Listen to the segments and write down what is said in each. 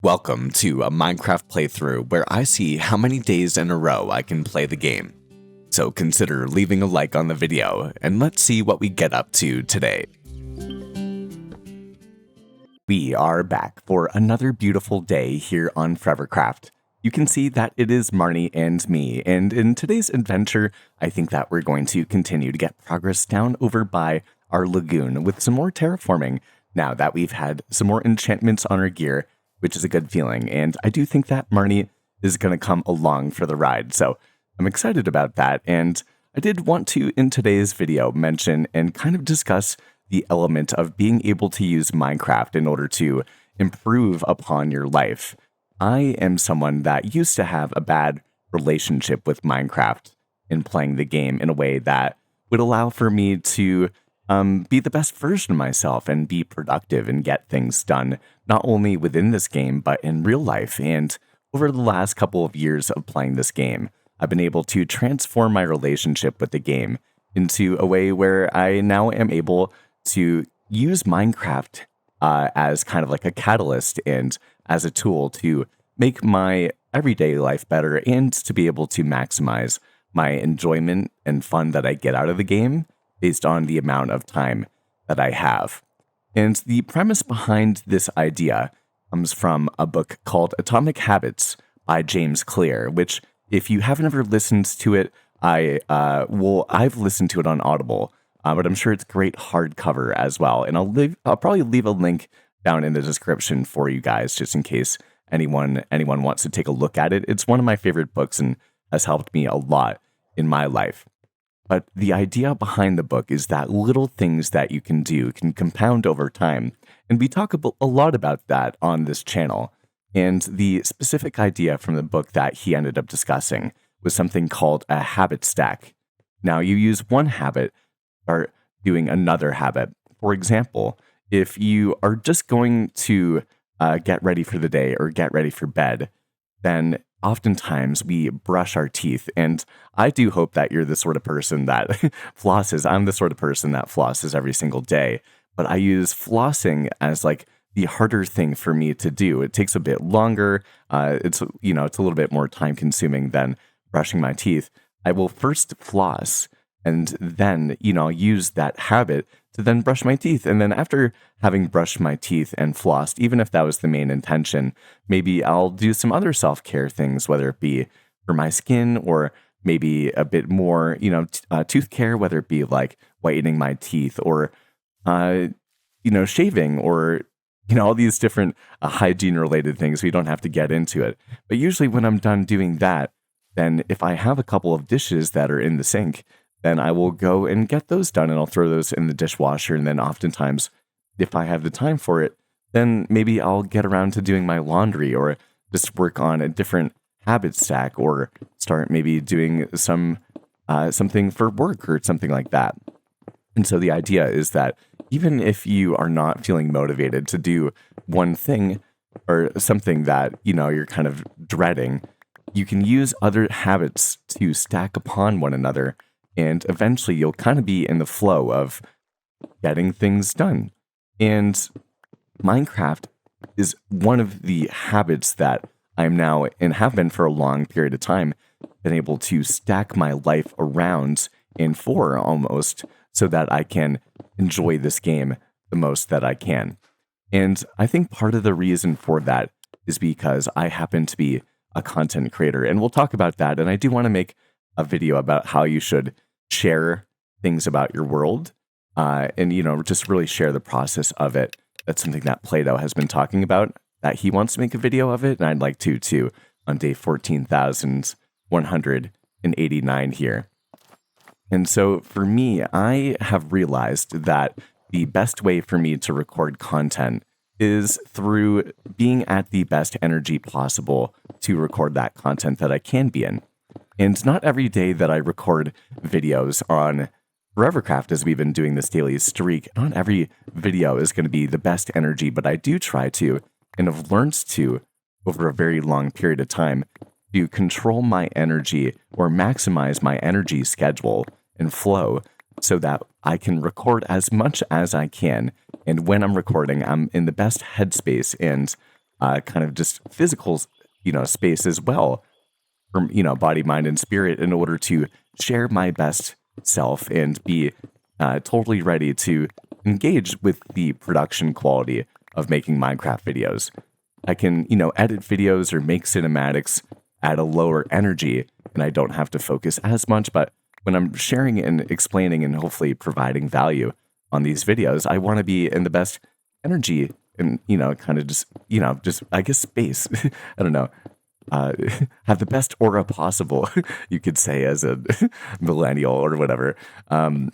Welcome to a Minecraft playthrough where I see how many days in a row I can play the game. So consider leaving a like on the video, and let's see what we get up to today. We are back for another beautiful day here on Forevercraft. You can see that it is Marnie and me, and in today's adventure, I think that we're going to continue to get progress down over by our lagoon with some more terraforming now that we've had some more enchantments on our gear, which is a good feeling, and I do think that Marnie is going to come along for the ride, so I'm excited about that, and I did want to, in today's video, mention and kind of discuss the element of being able to use Minecraft in order to improve upon your life. I am someone that used to have a bad relationship with Minecraft in playing the game in a way that would allow for me to be the best version of myself and be productive and get things done, not only within this game, but in real life. And over the last couple of years of playing this game, I've been able to transform my relationship with the game into a way where I now am able to use Minecraft as kind of like a catalyst and as a tool to make my everyday life better and to be able to maximize my enjoyment and fun that I get out of the game based on the amount of time that I have. And the premise behind this idea comes from a book called Atomic Habits by James Clear, which, if you haven't ever listened to it, I've listened to it on Audible, but I'm sure it's great hardcover as well. And I'll probably leave a link down in the description for you guys, just in case anyone wants to take a look at it. It's one of my favorite books and has helped me a lot in my life. But the idea behind the book is that little things that you can do can compound over time. And we talk a lot about that on this channel. And the specific idea from the book that he ended up discussing was something called a habit stack. Now, you use one habit, start doing another habit. For example, if you are just going to get ready for the day or get ready for bed, then oftentimes we brush our teeth, and I do hope that you're the sort of person that flosses. I'm the sort of person that flosses every single day, but I use flossing as like the harder thing for me to do. It takes a bit longer. It's a little bit more time consuming than brushing my teeth. I will first floss and then, use that habit to then brush my teeth. And then after having brushed my teeth and flossed, even if that was the main intention, maybe I'll do some other self-care things, whether it be for my skin or maybe a bit more, tooth care, whether it be like whitening my teeth or, shaving or, all these different hygiene-related things. We don't have to get into it. But usually when I'm done doing that, then if I have a couple of dishes that are in the sink, then I will go and get those done and I'll throw those in the dishwasher. And then oftentimes, if I have the time for it, then maybe I'll get around to doing my laundry or just work on a different habit stack or start maybe doing something for work or something like that. And so the idea is that even if you are not feeling motivated to do one thing or something that, you're kind of dreading, you can use other habits to stack upon one another. And eventually you'll kind of be in the flow of getting things done. And Minecraft is one of the habits that I'm now, and have been for a long period of time, been able to stack my life around and for almost so that I can enjoy this game the most that I can. And I think part of the reason for that is because I happen to be a content creator. And we'll talk about that. And I do want to make a video about how you should share things about your world and, just really share the process of it. That's something that Plato has been talking about, that he wants to make a video of it. And I'd like to too on day 14,189 here. And so for me, I have realized that the best way for me to record content is through being at the best energy possible to record that content that I can be in. And not every day that I record videos on Forevercraft, as we've been doing this daily streak, not every video is going to be the best energy, but I do try to, and have learned to, over a very long period of time, to control my energy or maximize my energy schedule and flow so that I can record as much as I can. And when I'm recording, I'm in the best headspace and kind of just physical, space as well, from, body, mind, and spirit, in order to share my best self and be totally ready to engage with the production quality of making Minecraft videos. I can, edit videos or make cinematics at a lower energy, and I don't have to focus as much. But when I'm sharing and explaining and hopefully providing value on these videos, I want to be in the best energy and, kind of just, I guess, space. I don't know. Uh, have the best aura possible, you could say, as a millennial or whatever. And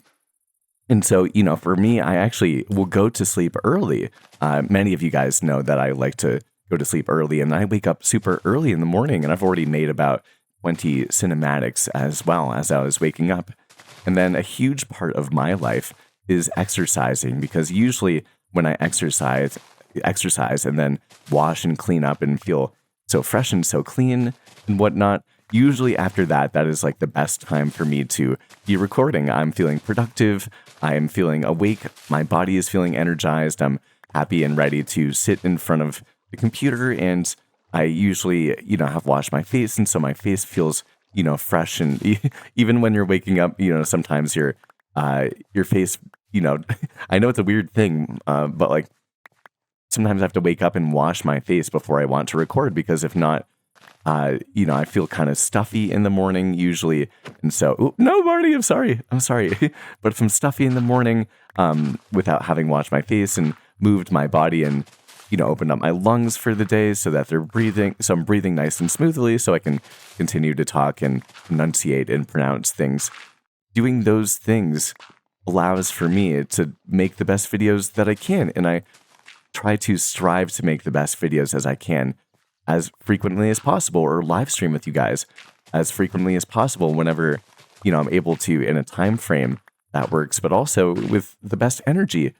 so, for me, I actually will go to sleep early. Many of you guys know that I like to go to sleep early, and I wake up super early in the morning, and I've already made about 20 cinematics as well as I was waking up. And then a huge part of my life is exercising, because usually when I exercise and then wash and clean up and feel so fresh and so clean and whatnot, usually after that, that is like the best time for me to be recording. I'm feeling productive. I am feeling awake. My body is feeling energized. I'm happy and ready to sit in front of the computer. And I usually, have washed my face. And so my face feels, fresh. And even when you're waking up, sometimes your face, I know it's a weird thing, but like sometimes I have to wake up and wash my face before I want to record, because if not, I feel kind of stuffy in the morning usually. And so, no, Marty, I'm sorry. But if I'm stuffy in the morning, without having washed my face and moved my body and, opened up my lungs for the day so that I'm breathing nice and smoothly so I can continue to talk and enunciate and pronounce things. Doing those things allows for me to make the best videos that I can. And I try to strive to make the best videos as I can, as frequently as possible, or live stream with you guys as frequently as possible whenever, I'm able to, in a time frame that works, but also with the best energy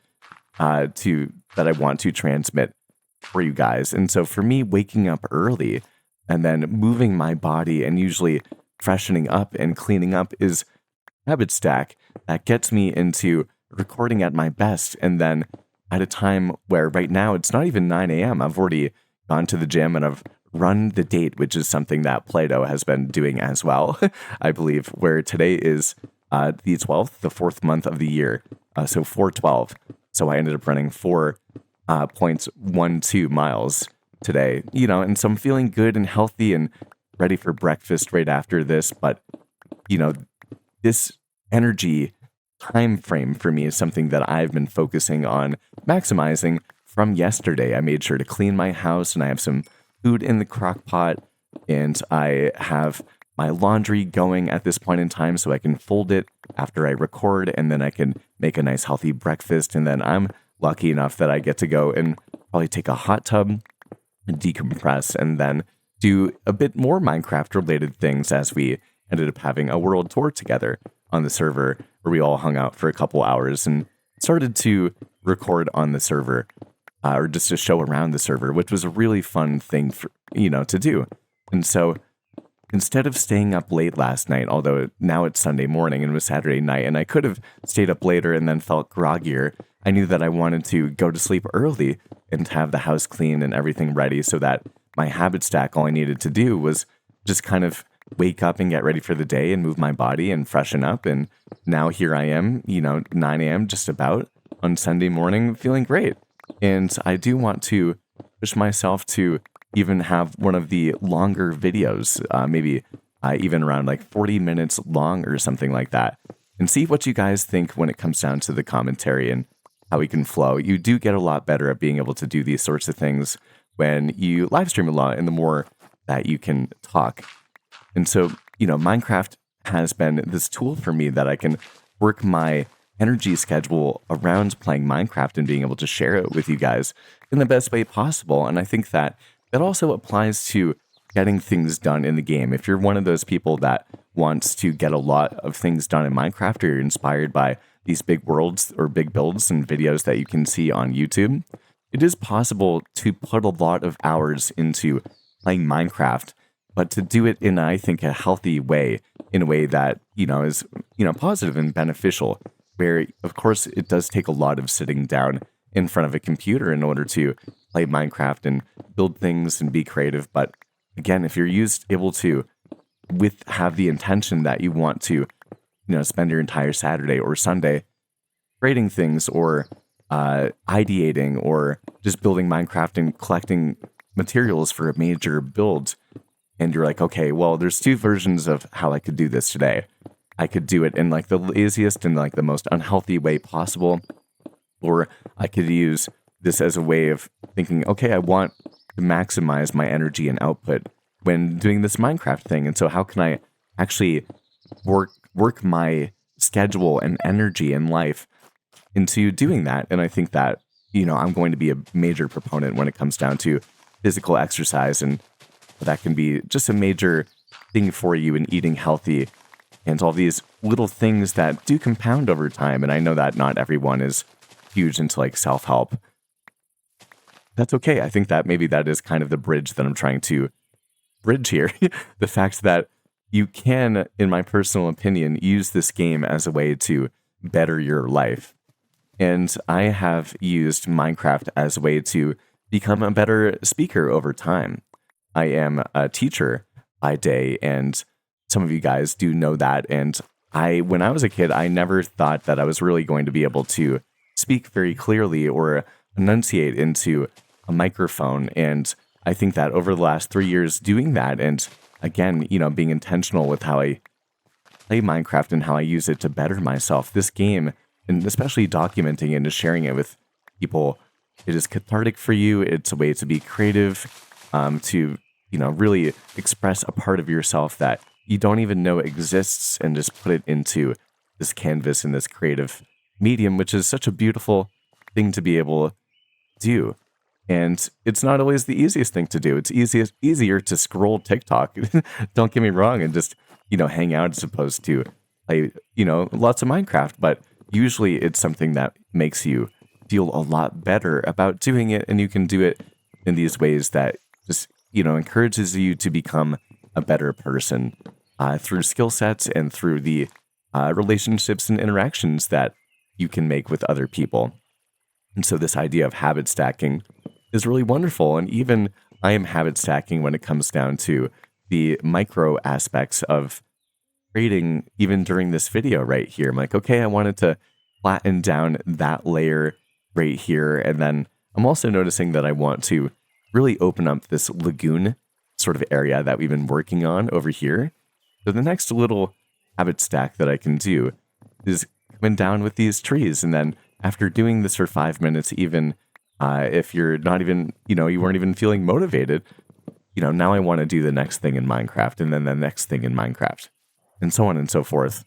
that I want to transmit for you guys. And so for me, waking up early and then moving my body and usually freshening up and cleaning up is habit stack that gets me into recording at my best. And then at a time where right now it's not even 9 a.m., I've already gone to the gym and I've run the date, which is something that Plato has been doing as well, I believe, where today is the 12th, the fourth month of the year. So 412. So I ended up running 4.12 miles today, and so I'm feeling good and healthy and ready for breakfast right after this. But, this energy time frame for me is something that I've been focusing on maximizing from yesterday. I made sure to clean my house, and I have some food in the crock pot, and I have my laundry going at this point in time so I can fold it after I record, and then I can make a nice healthy breakfast. And then I'm lucky enough that I get to go and probably take a hot tub and decompress, and then do a bit more Minecraft related things, as we ended up having a world tour together on the server where we all hung out for a couple hours and started to record on the server, or just to show around the server, which was a really fun thing for, to do. And so instead of staying up late last night, although now it's Sunday morning and it was Saturday night, and I could have stayed up later and then felt groggier, I knew that I wanted to go to sleep early and have the house clean and everything ready, so that my habit stack, all I needed to do was just kind of wake up and get ready for the day and move my body and freshen up. And now here I am, 9 a.m. just about on Sunday morning, feeling great. And I do want to push myself to even have one of the longer videos, maybe even around like 40 minutes long or something like that, and see what you guys think when it comes down to the commentary and how we can flow. You do get a lot better at being able to do these sorts of things when you live stream a lot, and the more that you can talk. And so, Minecraft has been this tool for me that I can work my energy schedule around playing Minecraft and being able to share it with you guys in the best way possible. And I think that also applies to getting things done in the game. If you're one of those people that wants to get a lot of things done in Minecraft, or you're inspired by these big worlds or big builds and videos that you can see on YouTube, it is possible to put a lot of hours into playing Minecraft, but to do it in, I think, a healthy way, in a way that, is, positive and beneficial, where, of course, it does take a lot of sitting down in front of a computer in order to play Minecraft and build things and be creative. But again, if you're able to have the intention that you want to, spend your entire Saturday or Sunday creating things or ideating or just building Minecraft and collecting materials for a major build. And you're like, okay, well, there's two versions of how I could do this today. I could do it in like the laziest and like the most unhealthy way possible. Or I could use this as a way of thinking, okay, I want to maximize my energy and output when doing this Minecraft thing. And so how can I actually work my schedule and energy in life into doing that? And I think that, I'm going to be a major proponent when it comes down to physical exercise, and that can be just a major thing for you in eating healthy and all these little things that do compound over time. And I know that not everyone is huge into like self-help. That's okay. I think that maybe that is kind of the bridge that I'm trying to bridge here. The fact that you can, in my personal opinion, use this game as a way to better your life. And I have used Minecraft as a way to become a better speaker over time. I am a teacher by day, and some of you guys do know that. And when I was a kid, I never thought that I was really going to be able to speak very clearly or enunciate into a microphone. And I think that over the last 3 years doing that, and again, being intentional with how I play Minecraft and how I use it to better myself, this game, and especially documenting it and sharing it with people, it is cathartic for you. It's a way to be creative, to, really express a part of yourself that you don't even know exists and just put it into this canvas and this creative medium, which is such a beautiful thing to be able to do. And it's not always the easiest thing to do. It's easier to scroll TikTok, don't get me wrong, and just, hang out as opposed to play, lots of Minecraft. But usually it's something that makes you feel a lot better about doing it. And you can do it in these ways that just, encourages you to become a better person through skill sets and through the relationships and interactions that you can make with other people. And so this idea of habit stacking is really wonderful. And even I am habit stacking when it comes down to the micro aspects of creating, even during this video right here. I'm like, okay, I wanted to flatten down that layer right here. And then I'm also noticing that I want to really open up this lagoon sort of area that we've been working on over here. So the next little habit stack that I can do is coming down with these trees. And then after doing this for 5 minutes, even if you're not even, you weren't even feeling motivated, now I want to do the next thing in Minecraft, and then the next thing in Minecraft, and so on and so forth.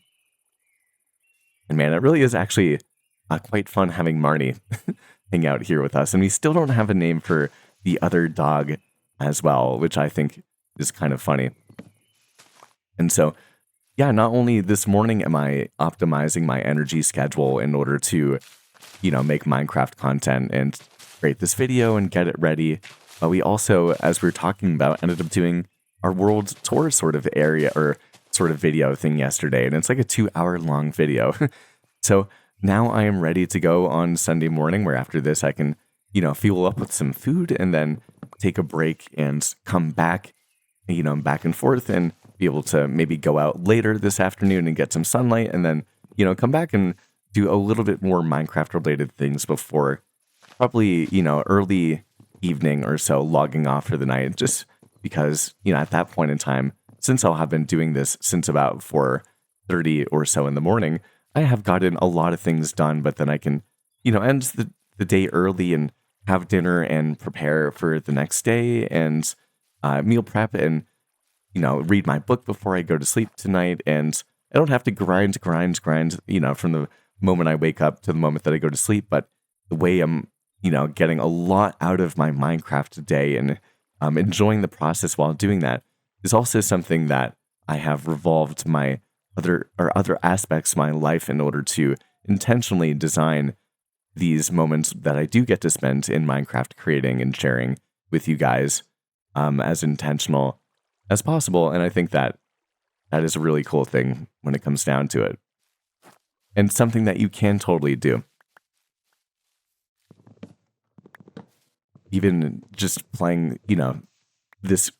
And man, it really is actually quite fun having Marnie hang out here with us. And we still don't have a name for the other dog as well, which I think is kind of funny. And so, yeah, not only this morning am I optimizing my energy schedule in order to, make Minecraft content and create this video and get it ready, but we also, as we were talking about, ended up doing our world tour sort of area or sort of video thing yesterday. And it's like a 2-hour long video. So now I am ready to go on Sunday morning, where after this I can, fuel up with some food and then take a break and come back, back and forth, and be able to maybe go out later this afternoon and get some sunlight, and then, come back and do a little bit more Minecraft related things before probably, early evening or so, logging off for the night, just because, at that point in time, since I'll have been doing this since about 4:30 or so in the morning, I have gotten a lot of things done. But then I can, end the day early and have dinner and prepare for the next day and meal prep and, read my book before I go to sleep tonight. And I don't have to grind, from the moment I wake up to the moment that I go to sleep. But the way I'm, getting a lot out of my Minecraft today and enjoying the process while doing that is also something that I have revolved my other aspects of my life in order to intentionally design these moments that I do get to spend in Minecraft creating and sharing with you guys as intentional as possible. And I think that is a really cool thing when it comes down to it, and something that you can totally do. even just playing, this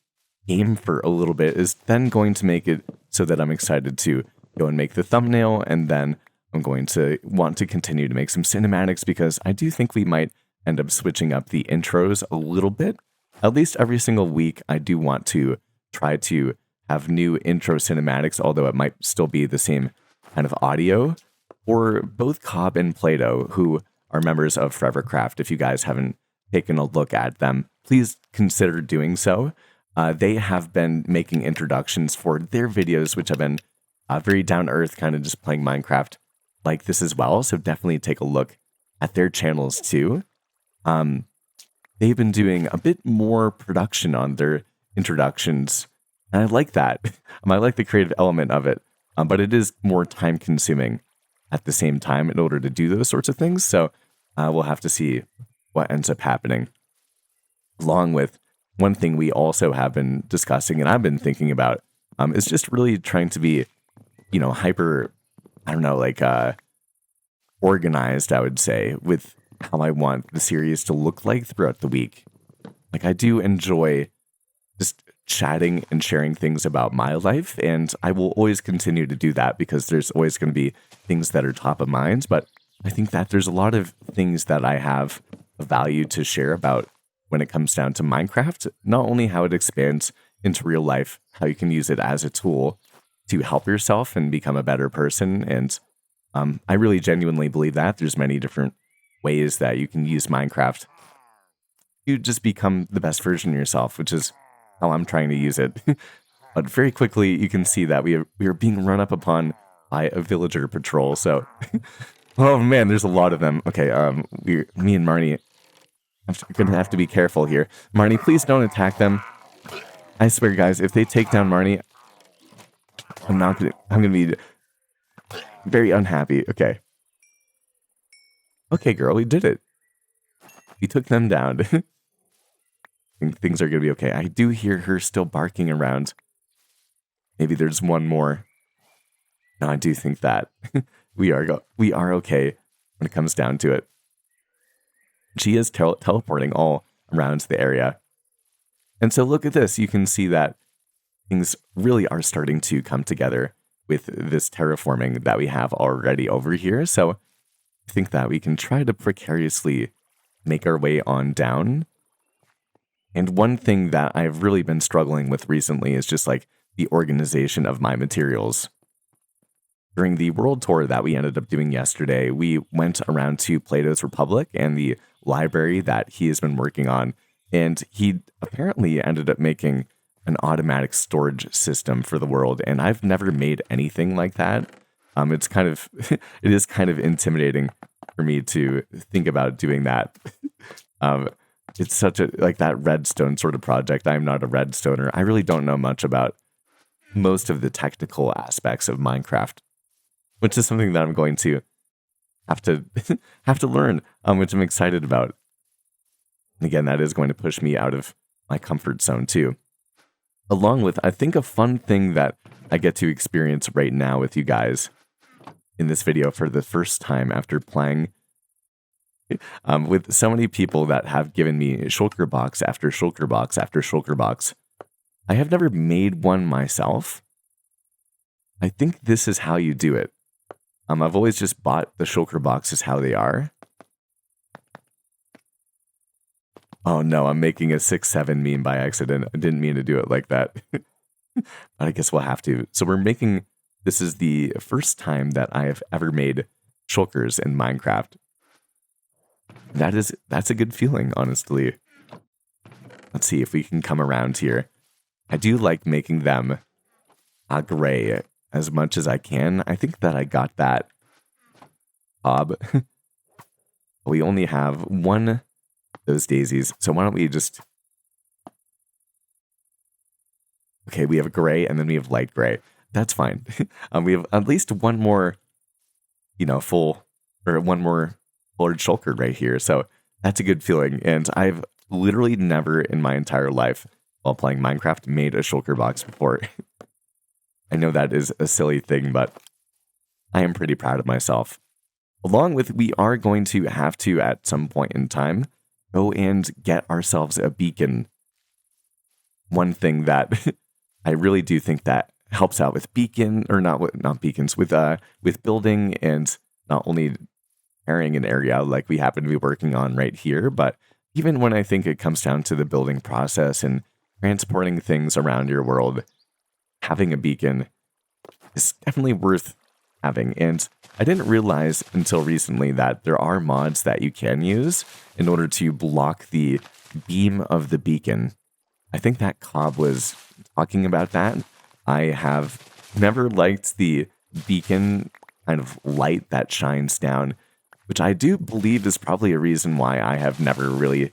game for a little bit is then going to make it so that I'm excited to go and make the thumbnail, and then I'm going to want to continue to make some cinematics because I do think we might end up switching up the intros a little bit. At least every single week, I do want to try to have new intro cinematics, although it might still be the same kind of audio. Or both Cobb and Plato, who are members of Forever Craft, if you guys haven't taken a look at them, please consider doing so. They have been making introductions for their videos, which have been very down to earth, kind of just playing Minecraft like this as well. So definitely take a look at their channels too. They've been doing a bit more production on their introductions, and I like that. I like the creative element of it, but it is more time consuming at the same time in order to do those sorts of things. So we'll have to see what ends up happening. Along with one thing we also have been discussing and I've been thinking about is just really trying to be, hyper, I don't know, like organized, I would say, with how I want the series to look like throughout the week. Like, I do enjoy just chatting and sharing things about my life, and I will always continue to do that because there's always going to be things that are top of mind. But I think that there's a lot of things that I have of value to share about when it comes down to Minecraft, not only how it expands into real life, how you can use it as a tool to help yourself and become a better person. And I really genuinely believe that there's many different ways that you can use Minecraft to just become the best version of yourself, which is how I'm trying to use it. But very quickly, you can see that we are being run up upon by a villager patrol. So, oh man, there's a lot of them. Okay, me and Marnie are gonna have to be careful here. Marnie, please don't attack them. I swear, guys, if they take down Marnie, I'm gonna be very unhappy. Okay. Okay, girl, we did it. We took them down. I think things are gonna be okay. I do hear her still barking around. Maybe there's one more. No, I do think that we are okay when it comes down to it. She is teleporting all around the area. And so look at this. You can see that things really are starting to come together with this terraforming that we have already over here. So I think that we can try to precariously make our way on down. And one thing that I've really been struggling with recently is just like the organization of my materials. During the world tour that we ended up doing yesterday, we went around to Plato's Republic and the library that he has been working on. And he apparently ended up making an automatic storage system for the world. And I've never made anything like that. It's kind of, it is kind of intimidating for me to think about doing that. It's such a, like that redstone sort of project. I'm not a redstoner. I really don't know much about most of the technical aspects of Minecraft, which is something that I'm going to have to learn, which I'm excited about. And again, that is going to push me out of my comfort zone too. Along with, I think, a fun thing that I get to experience right now with you guys in this video for the first time after playing with so many people that have given me shulker box after shulker box after shulker box. I have never made one myself. I think this is how you do it. I've always just bought the shulker boxes how they are. Oh no, I'm making a 6-7 meme by accident. I didn't mean to do it like that. But I guess we'll have to. So this is the first time that I have ever made shulkers in Minecraft. That's a good feeling, honestly. Let's see if we can come around here. I do like making them gray as much as I can. I think that I got that. We only have one of those daisies, so why don't we just... Okay, we have a gray and then we have light gray. That's fine. We have at least one more, one more colored shulker right here. So that's a good feeling. And I've literally never in my entire life while playing Minecraft made a shulker box before. I know that is a silly thing, but I am pretty proud of myself. Along with, we are going to have to, at some point in time, go and get ourselves a beacon. One thing that I really do think that helps out with beacon, or not beacons, with building, and not only carrying an area like we happen to be working on right here, but even when I think it comes down to the building process and transporting things around your world, having a beacon is definitely worth having. And I didn't realize until recently that there are mods that you can use in order to block the beam of the beacon. I think that Cobb was talking about that. I have never liked the beacon kind of light that shines down, which I do believe is probably a reason why I have never really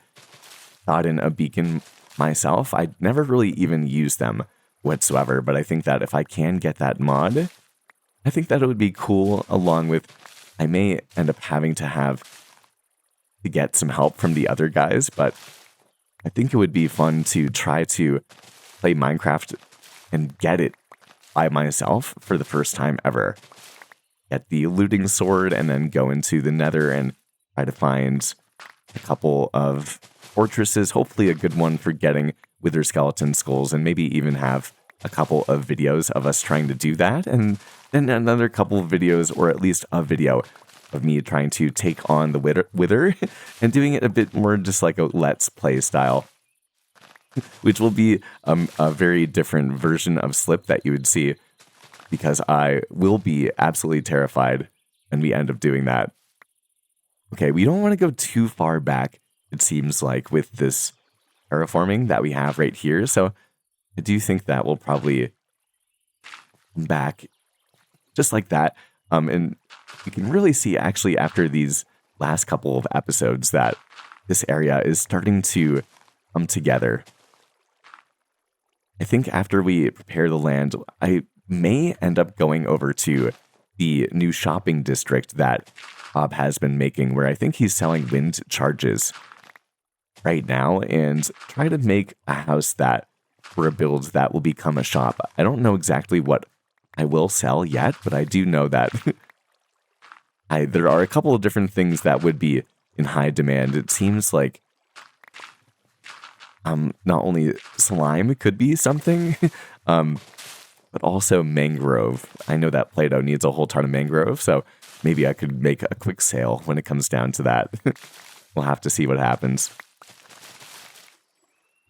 gotten a beacon myself. I never really even used them whatsoever, but I think that if I can get that mod, I think that it would be cool, along with I may end up having to get some help from the other guys, but I think it would be fun to try to play Minecraft and get it by myself for the first time ever. Get the looting sword and then go into the nether and try to find a couple of fortresses, hopefully a good one for getting wither skeleton skulls, and maybe even have a couple of videos of us trying to do that, and then another couple of videos, or at least a video of me trying to take on the wither and doing it a bit more just like a let's play style, which will be a very different version of Slip that you would see, because I will be absolutely terrified when we end up doing that. Okay, we don't want to go too far back, it seems like, with this terraforming that we have right here, so I do think that we'll probably come back just like that. And you can really see, actually, after these last couple of episodes, that this area is starting to come together. I think after we prepare the land, I may end up going over to the new shopping district that Bob has been making, where I think he's selling wind charges right now, and try to make a house that, for a build that will become a shop. I don't know exactly what I will sell yet, but I do know that there are a couple of different things that would be in high demand. It seems like not only slime could be something, but also mangrove. I know that Play-Doh needs a whole ton of mangrove, so maybe I could make a quick sale when it comes down to that. We'll have to see what happens.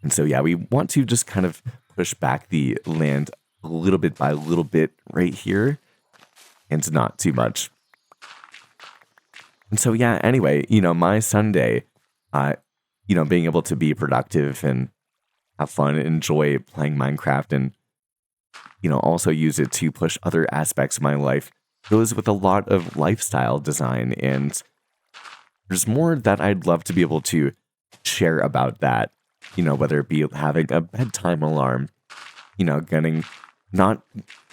And so, yeah, we want to just kind of push back the land a little bit by little bit right here, and not too much. And so, yeah, anyway, my Sunday, being able to be productive and have fun, enjoy playing Minecraft, and, also use it to push other aspects of my life, goes with a lot of lifestyle design. And there's more that I'd love to be able to share about that, whether it be having a bedtime alarm, not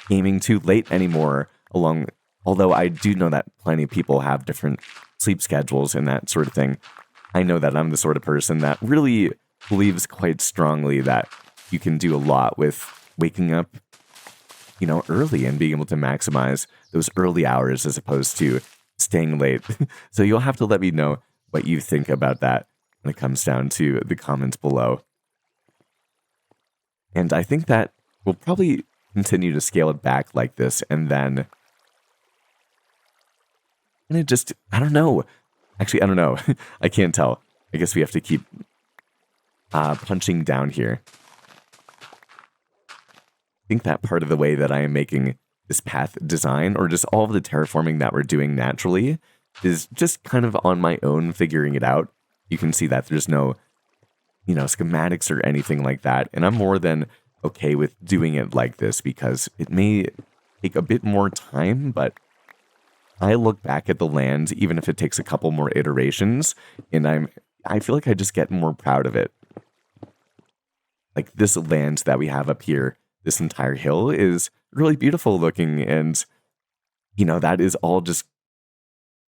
gaming too late anymore, although I do know that plenty of people have different sleep schedules and that sort of thing. I know that I'm the sort of person that really believes quite strongly that you can do a lot with waking up, early, and being able to maximize those early hours as opposed to staying late. So you'll have to let me know what you think about that when it comes down to the comments below. And I think that we'll probably continue to scale it back like this, and then I don't know. Actually, I don't know. I can't tell. I guess we have to keep punching down here. I think that part of the way that I am making this path design, or just all of the terraforming that we're doing naturally, is just kind of on my own, figuring it out. You can see that there's no, schematics or anything like that. And I'm more than okay with doing it like this, because it may take a bit more time, but I look back at the land, even if it takes a couple more iterations, and I feel like I just get more proud of it. Like this land that we have up here, this entire hill is really beautiful looking, and that is all just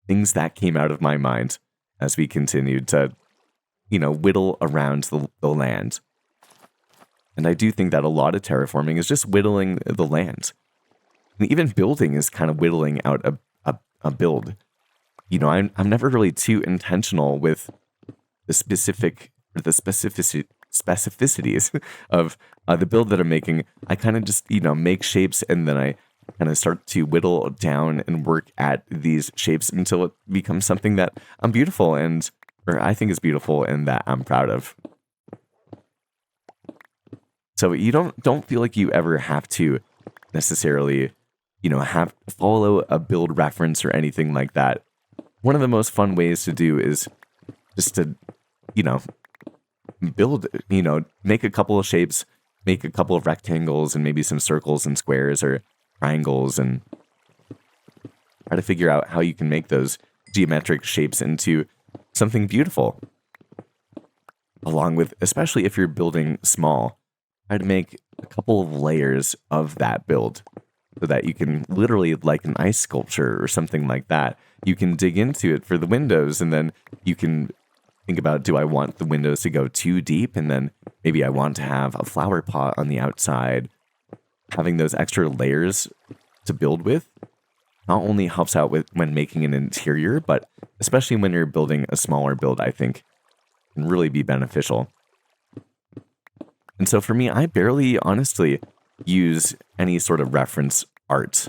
things that came out of my mind as we continued to whittle around the land. And I do think that a lot of terraforming is just whittling the land. And even building is kind of whittling out a build. I'm never really too intentional with specificities of the build that I'm making, I kind of just, make shapes, and then I kind of start to whittle down and work at these shapes until it becomes something that I'm beautiful or I think is beautiful and that I'm proud of. So you don't feel like you ever have to necessarily, have follow a build reference or anything like that. One of the most fun ways to do is just to, you know, build, make a couple of shapes, make a couple of rectangles and maybe some circles and squares or triangles, and try to figure out how you can make those geometric shapes into something beautiful. Along with, especially if you're building small, try to make a couple of layers of that build so that you can literally, like an ice sculpture or something like that, you can dig into it for the windows, and then you can think about, do I want the windows to go too deep? And then maybe I want to have a flower pot on the outside. Having those extra layers to build with not only helps out with when making an interior, but especially when you're building a smaller build, I think can really be beneficial. And so for me, I barely honestly use any sort of reference art.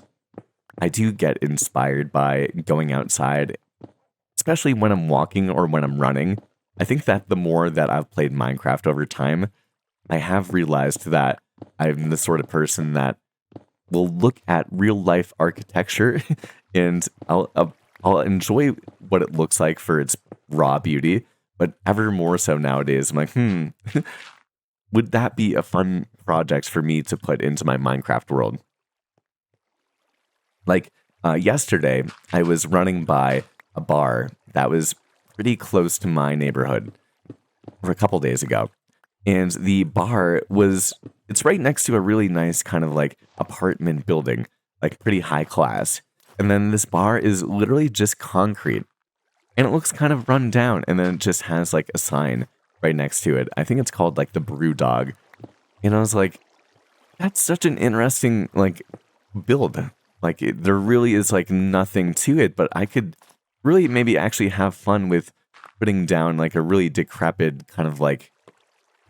I do get inspired by going outside, especially when I'm walking or when I'm running. I think that the more that I've played Minecraft over time, I have realized that I'm the sort of person that will look at real life architecture and I'll enjoy what it looks like for its raw beauty, but ever more so nowadays, I'm like, would that be a fun project for me to put into my Minecraft world? Like yesterday, I was running by a bar that was pretty close to my neighborhood or a couple days ago. And the bar it's right next to a really nice kind of like apartment building, like pretty high class. And then this bar is literally just concrete and it looks kind of run down. And then it just has like a sign right next to it. I think it's called like the Brew Dog. And I was like, that's such an interesting like build. Like there really is like nothing to it, but I could really maybe actually have fun with putting down like a really decrepit kind of like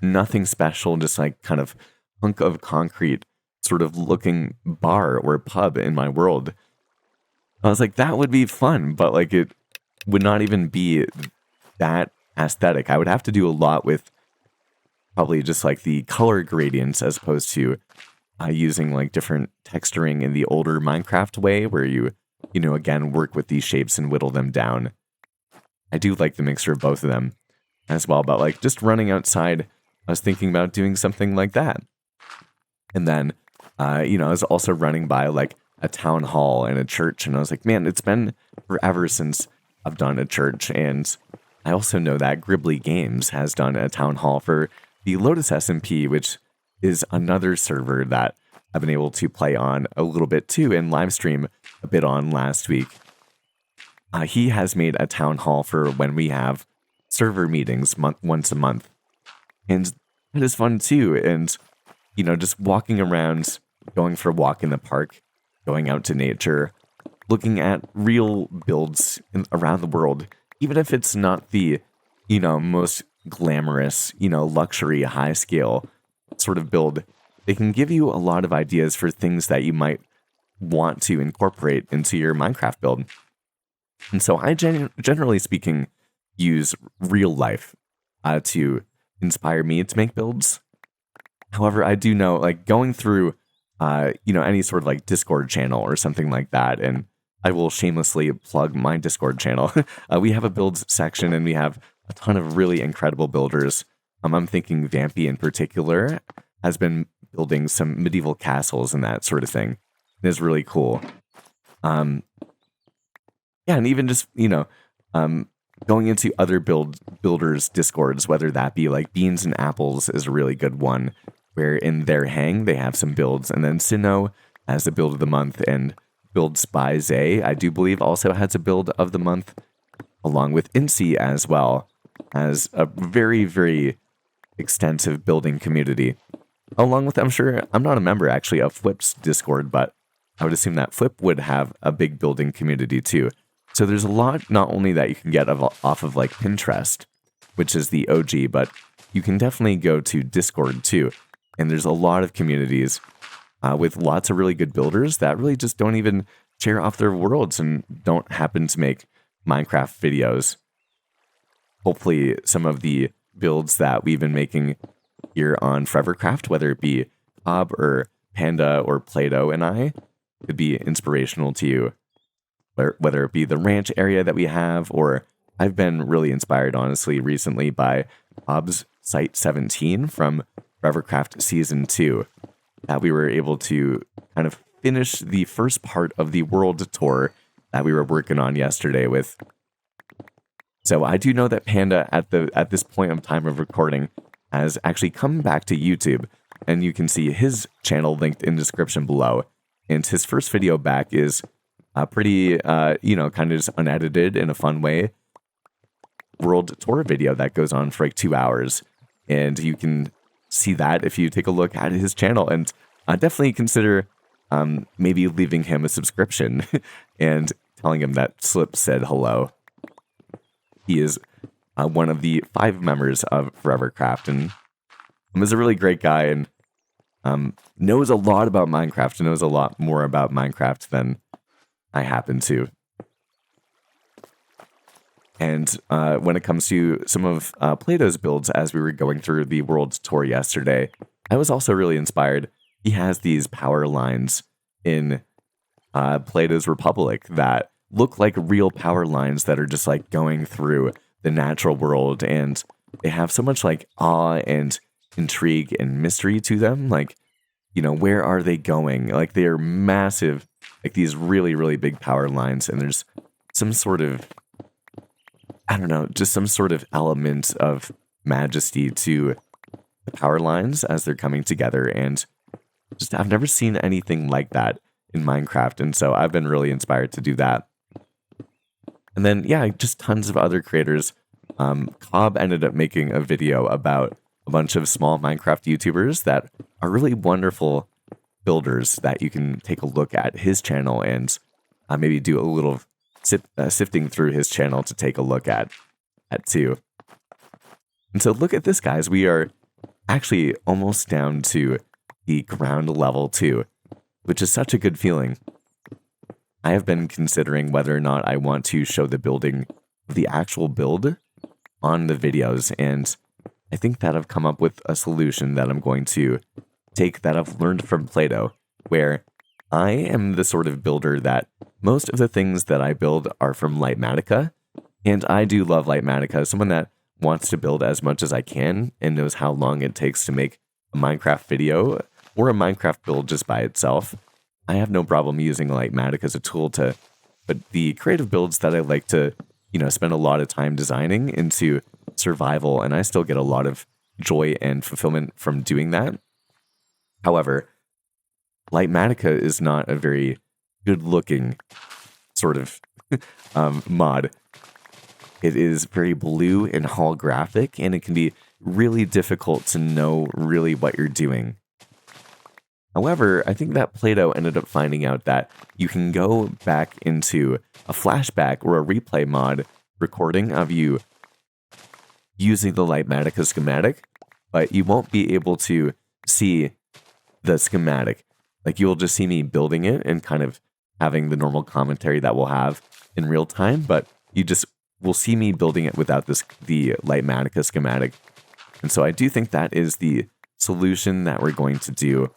nothing special, just like kind of hunk of concrete sort of looking bar or pub in my world. I was like, that would be fun, but like it would not even be that aesthetic. I would have to do a lot with probably just like the color gradients as opposed to using like different texturing in the older Minecraft way where you again, work with these shapes and whittle them down. I do like the mixture of both of them as well, but like just running outside, I was thinking about doing something like that. And then, I was also running by like a town hall and a church, and I was like, man, it's been forever since I've done a church. And I also know that Gribbly Games has done a town hall for the Lotus SMP, which is another server that I've been able to play on a little bit too and live stream a bit on last week. He has made a town hall for when we have server meetings once a month. And it is fun too. And, just walking around, going for a walk in the park, going out to nature, looking at real builds around the world, even if it's not the, most glamorous, luxury, high scale sort of build, they can give you a lot of ideas for things that you might want to incorporate into your Minecraft build. And so I generally speaking use real life to inspire me to make builds. However, I do know like going through any sort of like Discord channel or something like that, and I will shamelessly plug my Discord channel. We have a builds section and we have a ton of really incredible builders. I'm thinking Vampy in particular has been building some medieval castles and that sort of thing. It is really cool. Yeah, and even just, going into other builders' Discords, whether that be like Beans and Apples is a really good one, where in their hang, they have some builds. And then Sinnoh has the build of the month, and Builds by Zay, I do believe, also has a build of the month, along with Incy as well, as a very, very extensive building community. Along with, I'm sure, I'm not a member actually of Flip's Discord, but I would assume that Flip would have a big building community too. So there's a lot not only that you can get off of like Pinterest, which is the OG, but you can definitely go to Discord too. And there's a lot of communities with lots of really good builders that really just don't even share off their worlds and don't happen to make Minecraft videos. Hopefully, some of the builds that we've been making here on Forevercraft, whether it be Cobb or Panda or Play-Doh and I, could be inspirational to you. Whether it be the ranch area that we have, or I've been really inspired, honestly, recently by Cobb's Site 17 from Forevercraft Season 2, that we were able to kind of finish the first part of the world tour that we were working on yesterday with. So I do know that Panda at this point of time of recording has actually come back to YouTube, and you can see his channel linked in the description below. And his first video back is a pretty, kind of just unedited in a fun way world tour video that goes on for like 2 hours. And you can see that if you take a look at his channel, and definitely consider maybe leaving him a subscription and telling him that Slip said hello. He is one of the 5 members of Forevercraft, and is a really great guy, and knows a lot about Minecraft, and knows a lot more about Minecraft than I happen to. And when it comes to some of Play-Doh's builds as we were going through the world tour yesterday, I was also really inspired. He has these power lines in Play-Doh's Republic that look like real power lines that are just like going through the natural world, and they have so much like awe and intrigue and mystery to them. Like, where are they going? Like, they are massive, like these really, really big power lines, and there's some sort of, I don't know, just some sort of element of majesty to the power lines as they're coming together, and just I've never seen anything like that in Minecraft, and so I've been really inspired to do that. And then, yeah, just tons of other creators. Cobb ended up making a video about a bunch of small Minecraft YouTubers that are really wonderful builders that you can take a look at his channel and maybe do a little sifting through his channel to take a look at too. And so look at this, guys. We are actually almost down to the ground level too, which is such a good feeling. I have been considering whether or not I want to show the building of the actual build on the videos, and I think that I've come up with a solution that I'm going to take that I've learned from Play-Doh, where I am the sort of builder that most of the things that I build are from Lightmatica, and I do love Lightmatica, someone that wants to build as much as I can and knows how long it takes to make a Minecraft video or a Minecraft build just by itself. I have no problem using Lightmatic as a tool but the creative builds that I like to, spend a lot of time designing into survival, and I still get a lot of joy and fulfillment from doing that. However, Lightmatica is not a very good-looking sort of mod. It is very blue and holographic, and it can be really difficult to know really what you're doing. However, I think that Play-Doh ended up finding out that you can go back into a flashback or a replay mod recording of you using the Lightmatica schematic, but you won't be able to see the schematic. Like, you'll just see me building it and kind of having the normal commentary that we'll have in real time, but you just will see me building it without the Lightmatica schematic. And so I do think that is the solution that we're going to do.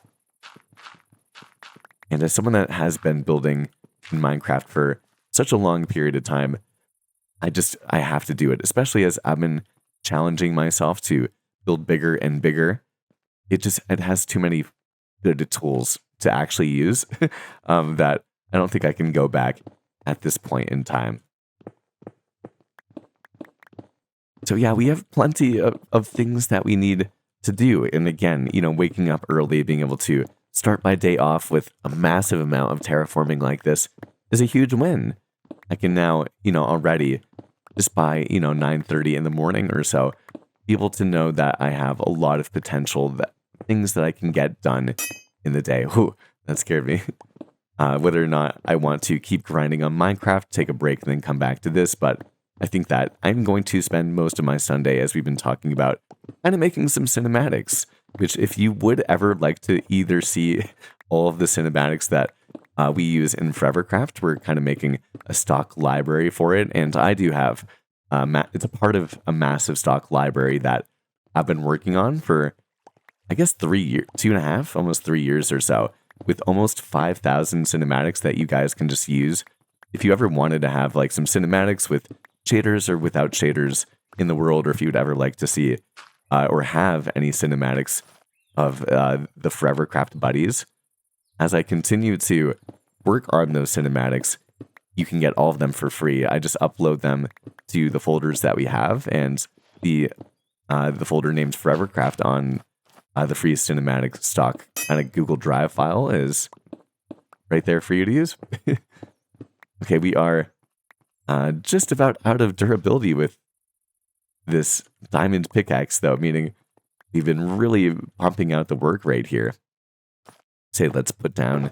And as someone that has been building in Minecraft for such a long period of time, I have to do it, especially as I've been challenging myself to build bigger and bigger. It has too many good tools to actually use that I don't think I can go back at this point in time. So yeah, we have plenty of things that we need to do. And again, waking up early, being able to start my day off with a massive amount of terraforming like this is a huge win. I can now, already just by, 9:30 in the morning or so, be able to know that I have a lot of potential, things that I can get done in the day. Ooh, that scared me. Whether or not I want to keep grinding on Minecraft, take a break, and then come back to this. But I think that I'm going to spend most of my Sunday, as we've been talking about, kind of making some cinematics, which if you would ever like to either see all of the cinematics that we use in Forevercraft, we're kind of making a stock library for it. And I do have, it's a part of a massive stock library that I've been working on for, I guess, 3 years, 2.5, almost 3 years or so, with almost 5,000 cinematics that you guys can just use. If you ever wanted to have like some cinematics with shaders or without shaders in the world, or if you would ever like to see or have any cinematics of the Forevercraft buddies, as I continue to work on those cinematics, you can get all of them for free. I just upload them to the folders that we have, and the folder named Forevercraft on the free cinematic stock kind of Google Drive file is right there for you to use. Okay, we are just about out of durability with this diamond pickaxe, though, meaning we've been really pumping out the work rate here. Say, let's put down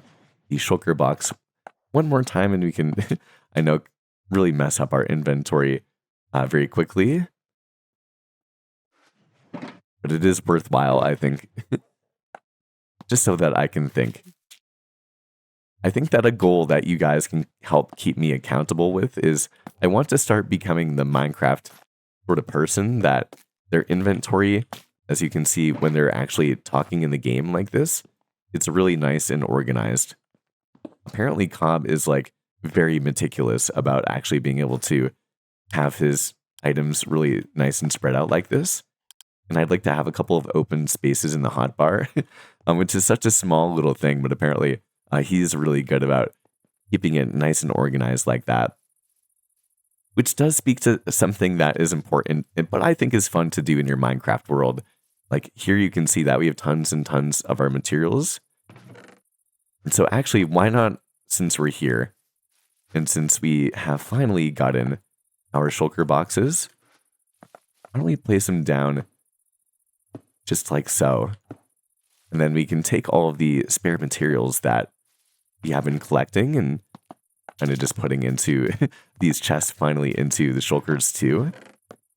the shulker box one more time, and we can, I know, really mess up our inventory very quickly. But it is worthwhile, I think, just so that I can think. I think that a goal that you guys can help keep me accountable with is I want to start becoming the Minecraft sort of person that their inventory, as you can see when they're actually talking in the game like this, it's really nice and organized. Apparently Cobb is like very meticulous about actually being able to have his items really nice and spread out like this. And I'd like to have a couple of open spaces in the hotbar, which is such a small little thing, but apparently he's really good about keeping it nice and organized like that. Which does speak to something that is important, but I think is fun to do in your Minecraft world. Like here you can see that we have tons and tons of our materials. And so actually, why not, since we're here, and since we have finally gotten our shulker boxes, why don't we place them down just like so? And then we can take all of the spare materials that we have been collecting and kind of just putting into these chests finally into the shulkers too,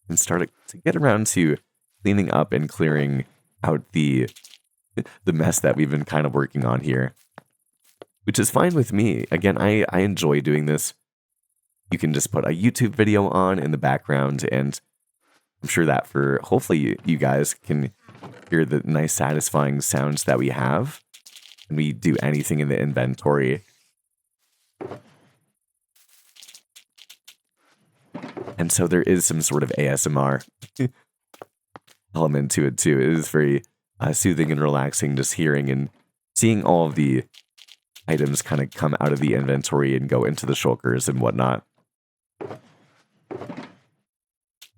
and start to get around to cleaning up and clearing out the mess that we've been kind of working on here. Which is fine with me. Again, I enjoy doing this. You can just put a YouTube video on in the background, and I'm sure that for hopefully you guys can hear the nice satisfying sounds that we have when we do anything in the inventory. And so there is some sort of ASMR element to it too. It is very soothing and relaxing just hearing and seeing all of the items kind of come out of the inventory and go into the shulkers and whatnot.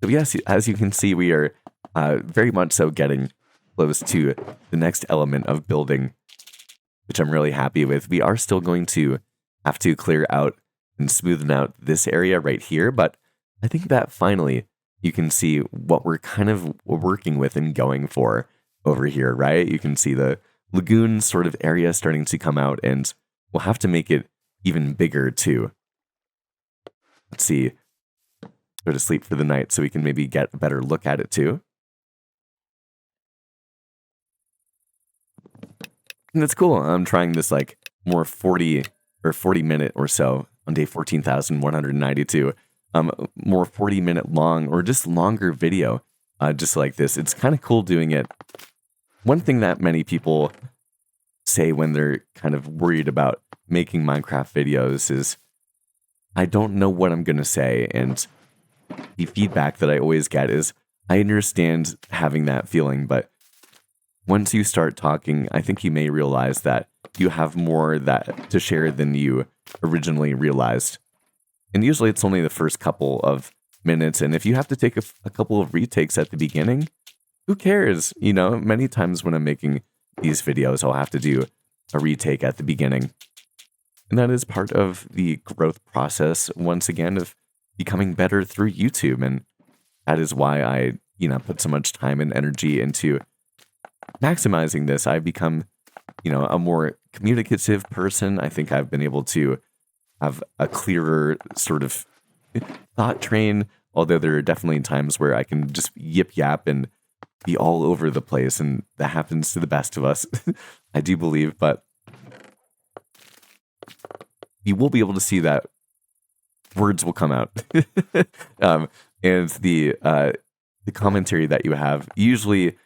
So yes, as you can see, we are very much so getting close to the next element of building, which I'm really happy with. We are still going to have to clear out and smoothen out this area right here, but I think that finally you can see what we're kind of working with and going for over here, right? You can see the lagoon sort of area starting to come out, and we'll have to make it even bigger too. Let's see. Go to sleep for the night so we can maybe get a better look at it too. And that's cool. I'm trying this like more 40 minute or so on day 14,192. More 40-minute long or just longer video, just like this. It's kind of cool doing it. One thing that many people say when they're kind of worried about making Minecraft videos is, I don't know what I'm going to say. And the feedback that I always get is, I understand having that feeling, but once you start talking, I think you may realize that you have more to share than you originally realized. And usually it's only the first couple of minutes. And if you have to take a couple of retakes at the beginning, who cares? You know, many times when I'm making these videos, I'll have to do a retake at the beginning. And that is part of the growth process, once again, of becoming better through YouTube. And that is why I, put so much time and energy into maximizing this. I've become, a more communicative person. I think I've been able to have a clearer sort of thought train, Although there are definitely times where I can just yip yap and be all over the place, and that happens to the best of us, I do believe. But you will be able to see that words will come out, um, and the commentary that you have. Usually,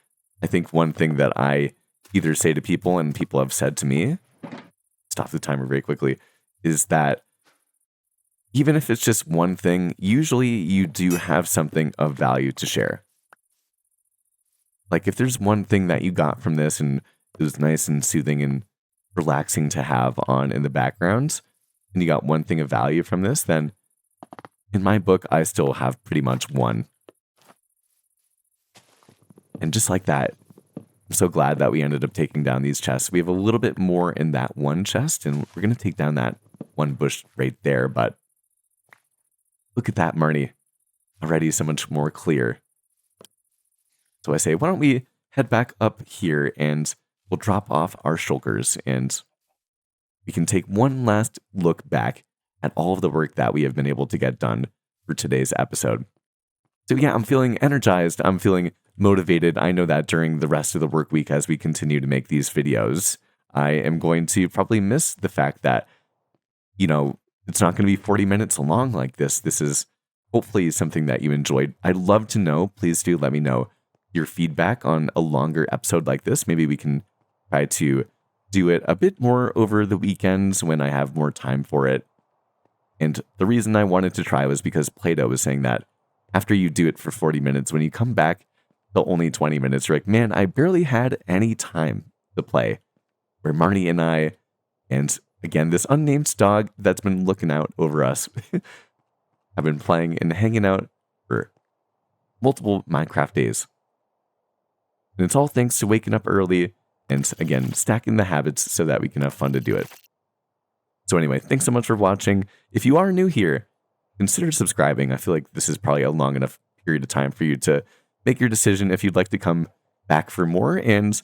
I think one thing that I either say to people and people have said to me, stop the timer very quickly, is that even if it's just one thing, usually you do have something of value to share. Like if there's one thing that you got from this and it was nice and soothing and relaxing to have on in the background, and you got one thing of value from this, then in my book, I still have pretty much one. And just like that, I'm so glad that we ended up taking down these chests. We have a little bit more in that one chest, and we're going to take down that one bush right there. But look at that, Marnie. Already so much more clear. So I say, why don't we head back up here and we'll drop off our shulkers and we can take one last look back at all of the work that we have been able to get done for today's episode. So yeah, I'm feeling energized. I'm feeling motivated. I know that during the rest of the work week, as we continue to make these videos, I am going to probably miss the fact that, it's not going to be 40 minutes long like this. This is hopefully something that you enjoyed. I'd love to know. Please do let me know your feedback on a longer episode like this. Maybe we can try to do it a bit more over the weekends when I have more time for it. And the reason I wanted to try was because Plato was saying that after you do it for 40 minutes, when you come back to only 20 minutes, you're like, man, I barely had any time to play. Where Marnie and I, and again, this unnamed dog that's been looking out over us, have been playing and hanging out for multiple Minecraft days. And it's all thanks to waking up early and, again, stacking the habits so that we can have fun to do it. So anyway, thanks so much for watching. If you are new here, consider subscribing. I feel like this is probably a long enough period of time for you to make your decision if you'd like to come back for more. And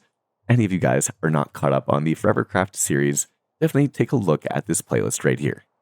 any of you guys are not caught up on the Forever Craft series, definitely take a look at this playlist right here.